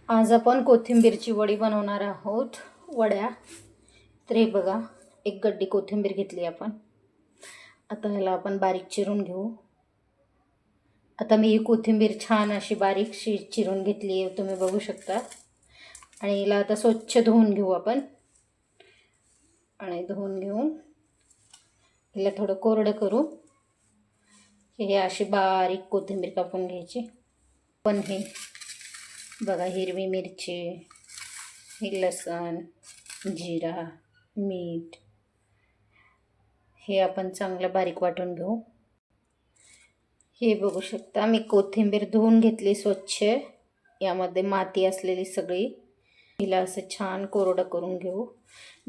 आज आपण कोथिंबीरची वडी बनवणार आहोत. वड्या. तर हे बघा, एक गड्डी कोथिंबीर घेतली आपण. आता ह्याला आपण बारीक चिरून घेऊ. आता मी ही कोथिंबीर छान अशी बारीक चिरून घेतली आहे, तुम्ही बघू शकता. आणि हिला आता स्वच्छ धुवून घेऊ आपण. आणि धुवून घेऊन हिला थोडं कोरडं करू. हे अशी बारीक कोथिंबीर कापून घ्यायची. पण हे बघा, हिरवी मिरची, हे लसण, जिरा, मीठ हे आपण चांगलं बारीक वाटून घेऊ. हे बघू शकता, मी कोथिंबीर धुवून घेतली स्वच्छ. यामध्ये माती असलेली सगळी. हिला असं छान कोरडं करून घेऊ,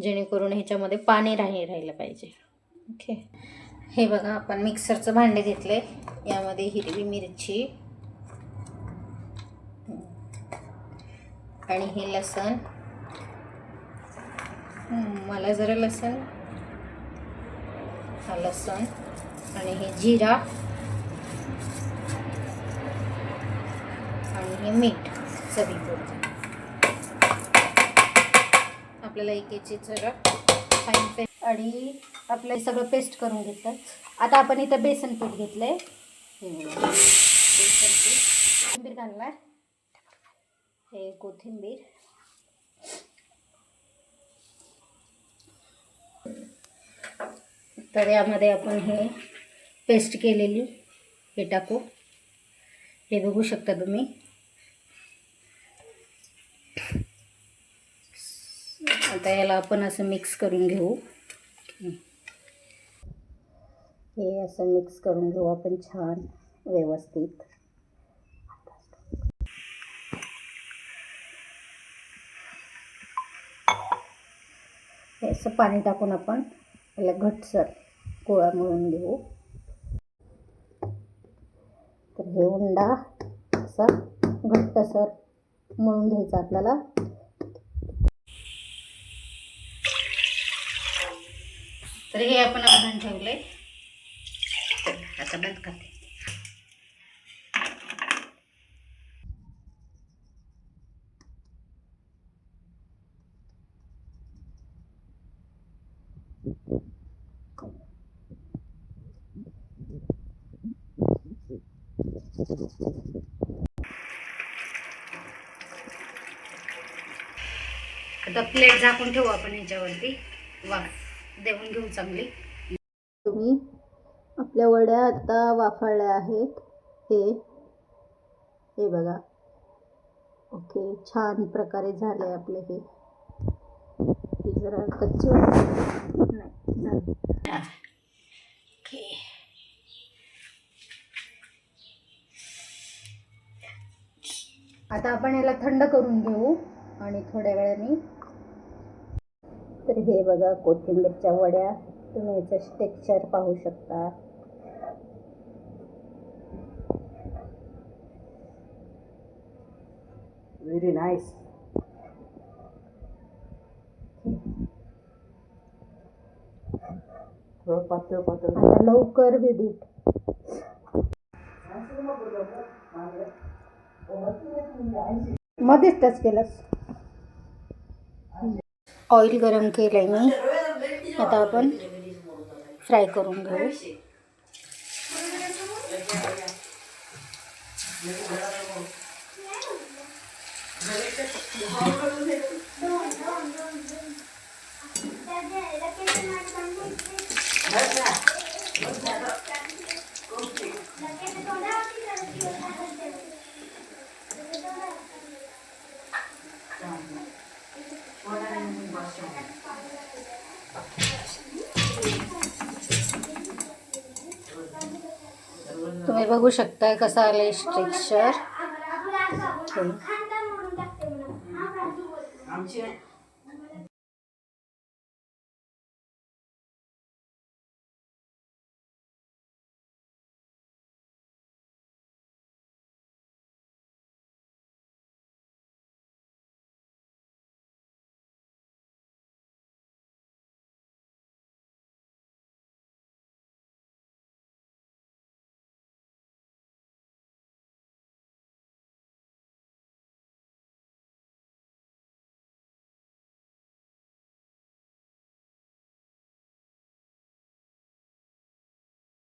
जेणेकरून ह्याच्यामध्ये पाणी राहिलं पाहिजे. ओके. हे बघा, आपण मिक्सरचं भांडे घेतले. यामध्ये हिरवी मिरची आणि हे लसण. मला जरा लसण आणि हे जिरा आणि हे मीठ चवीपुरतं. आपल्याला एकेची जरा फाईन पेस्ट आणि आपलं सगळं पेस्ट करून घेतात. आता आपण इथं बेसन पीठ घेतलंय. बेसन पीठ, कोथिंबीर घालणार. हे कोथिंबीर, तर यामध्ये आपण हे पेस्ट केलेली हे टाकू. हे बघू शकता तुम्ही. आता याला आपण असं मिक्स करून घेऊ. हे असं मिक्स करून घेऊ आपण छान व्यवस्थित. हे असं पाणी टाकून आपण याला घट्टसर गोळा मळून घेऊ. तर हे उंडा असा घट्टसर मळून घ्यायचा आपल्याला. तर हे आपण आधण ठेवलंय. आता बंद करते. आता प्लेट झाकून ठेवू आपण ह्याच्यावरती. वाफ देऊन घेऊ चांगली. तुम्ही आपल्या वड्या आता वाफळल्या आहेत. हे बघा. ओके, छान प्रकारे झाले आपले. हे जरा कच्ची नाही. आता आपण याला थंड करून घेऊ आणि थोड्या वेळाने. तर हे बघा, कोथिंबीरच्या वड्या. तुम्ही याचं टेक्स्चर पाहू शकता. Very nice. आता लवकर विडिट. मध्येच टच केलंस. ऑइल गरम केलंय मी. आता आपण फ्राय करून घेऊ. तुम्ही बघू शकता कसं आलंय टेक्स्चर.